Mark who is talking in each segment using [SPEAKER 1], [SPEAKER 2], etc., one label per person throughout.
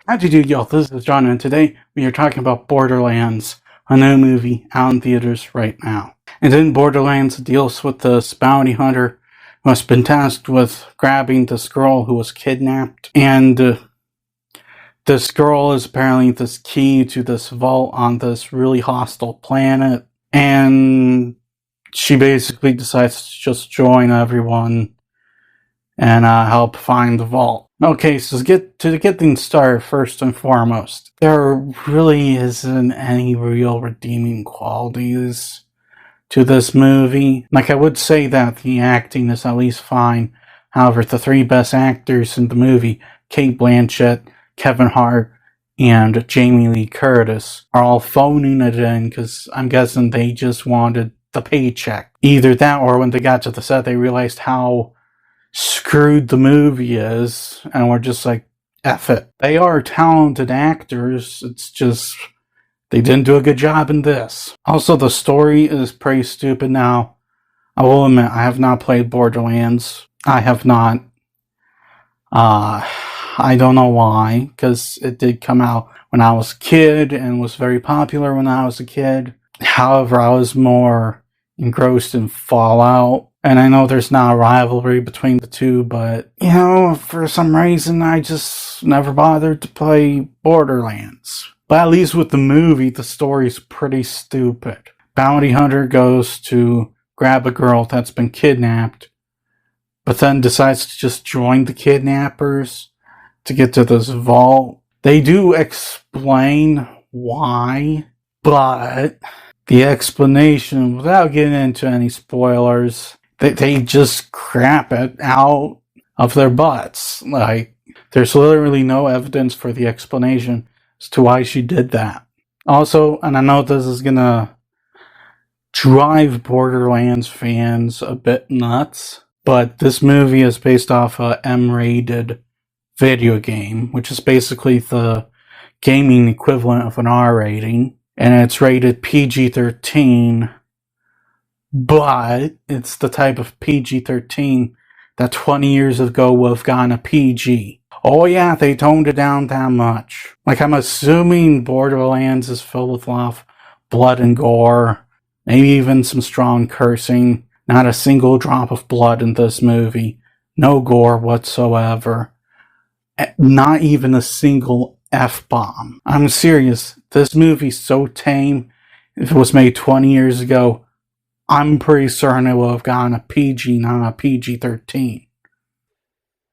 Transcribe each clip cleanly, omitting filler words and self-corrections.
[SPEAKER 1] How'd you do, y'all? This is John, and today we are talking about Borderlands, a new movie out in theaters right now. And in Borderlands, it deals with this bounty hunter who has been tasked with grabbing this girl who was kidnapped. And this girl is apparently this key to this vault on this really hostile planet. And she basically decides to just join everyone and help find the vault. Okay, so to get things started, first and foremost, there really isn't any real redeeming qualities to this movie. Like, I would say that the acting is at least fine. However, the three best actors in the movie, Cate Blanchett, Kevin Hart, and Jamie Lee Curtis, are all phoning it in because I'm guessing they just wanted the paycheck. Either that, or when they got to the set, they realized how screwed the movie is, and we're just like, F it. They are talented actors, it's just they didn't do a good job in this. Also, the story is pretty stupid now. I will admit, I have not played Borderlands. I have not. I don't know why, because it did come out when I was a kid and was very popular when I was a kid. However, I was more engrossed in Fallout. And I know there's not a rivalry between the two, but, for some reason I just never bothered to play Borderlands. But at least with the movie, the story's pretty stupid. Bounty hunter goes to grab a girl that's been kidnapped, but then decides to just join the kidnappers to get to this vault. They do explain why, but the explanation, without getting into any spoilers, they just crap it out of their butts. Like, there's literally no evidence for the explanation as to why she did that. Also, and I know this is gonna drive Borderlands fans a bit nuts, but this movie is based off a M-rated video game, which is basically the gaming equivalent of an R rating, and it's rated PG-13, but it's the type of PG-13 that 20 years ago would have gotten a PG. Oh yeah, they toned it down that much. Like, I'm assuming Borderlands is filled with a lot of blood and gore, maybe even some strong cursing. Not a single drop of blood in this movie. No gore whatsoever. Not even a single F-bomb. I'm serious, this movie's so tame. If it was made 20 years ago, I'm pretty certain it will have gotten a PG, not a PG-13.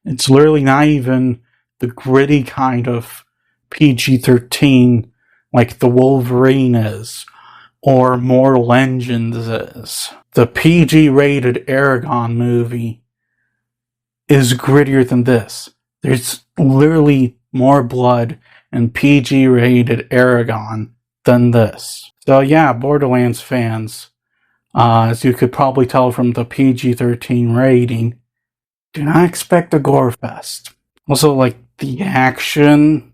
[SPEAKER 1] It's literally not even the gritty kind of PG-13 like the Wolverine is, or Mortal Engines is. The PG-rated Aragon movie is grittier than this. There's literally more blood in PG-rated Aragon than this. So yeah, Borderlands fans, as you could probably tell from the PG-13 rating, do not expect a gore fest. Also, like, the action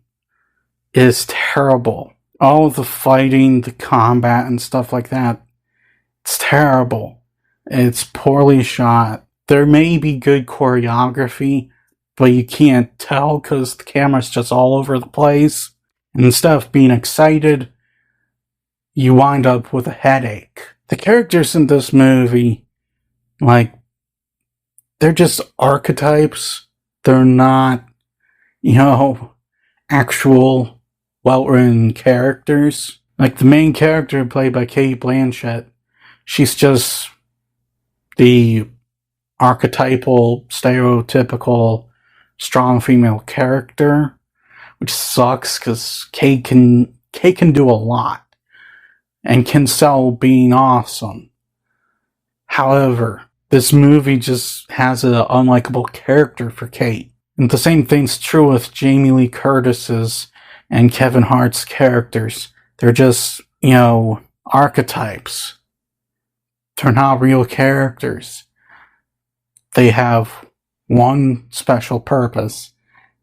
[SPEAKER 1] is terrible. All the fighting, the combat, and stuff like that, it's terrible. It's poorly shot. There may be good choreography, but you can't tell because the camera's just all over the place. And instead of being excited, you wind up with a headache. The characters in this movie, like, they're just archetypes. They're not, actual well-written characters. Like, the main character played by Cate Blanchett, she's just the archetypal, stereotypical, strong female character, which sucks because Cate can do a lot and can sell being awesome. However, this movie just has an unlikable character for Cate. And the same thing's true with Jamie Lee Curtis's and Kevin Hart's characters. They're just, archetypes. They're not real characters. They have one special purpose,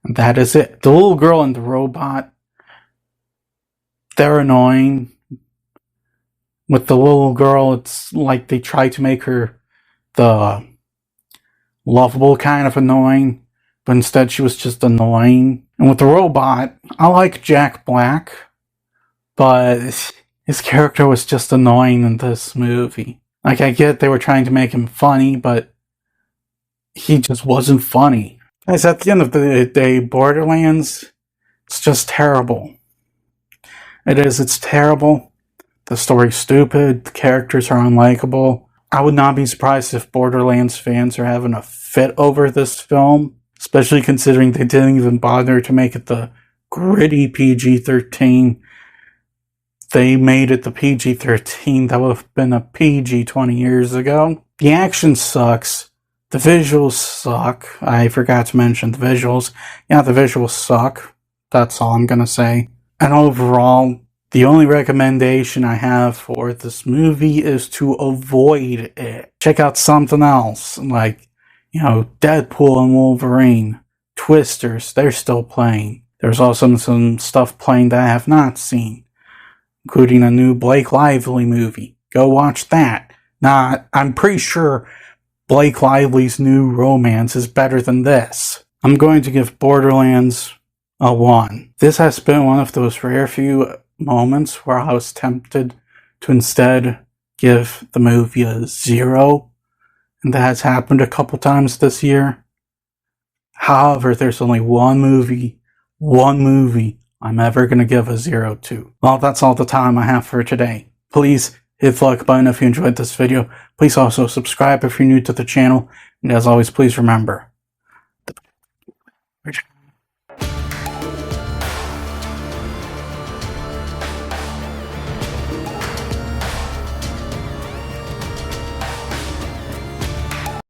[SPEAKER 1] and that is it. The little girl and the robot, they're annoying. With the little girl, it's like they try to make her the lovable kind of annoying, but instead she was just annoying. And with the robot, I like Jack Black, but his character was just annoying in this movie. Like, I get they were trying to make him funny, but he just wasn't funny. Guys, at the end of the day, Borderlands, it's just terrible. It is, it's terrible. The story's stupid, the characters are unlikable. I would not be surprised if Borderlands fans are having a fit over this film, especially considering they didn't even bother to make it the gritty PG-13. They made it the PG-13 that would have been a PG 20 years ago. The action sucks. The visuals suck. I forgot to mention the visuals. Yeah, the visuals suck. That's all I'm gonna say. And overall, the only recommendation I have for this movie is to avoid it. Check out something else, like, Deadpool and Wolverine, Twisters, they're still playing. There's also some stuff playing that I have not seen, including a new Blake Lively movie. Go watch that. I'm pretty sure Blake Lively's new romance is better than this. I'm going to give Borderlands a 1. This has been one of those rare few moments where I was tempted to instead give the movie a 0, and that has happened a couple times this year. However, there's only one movie I'm ever going to give a 0 to. Well, that's all the time I have for today. Please hit the like button if you enjoyed this video. Please also subscribe if you're new to the channel. And as always, please remember,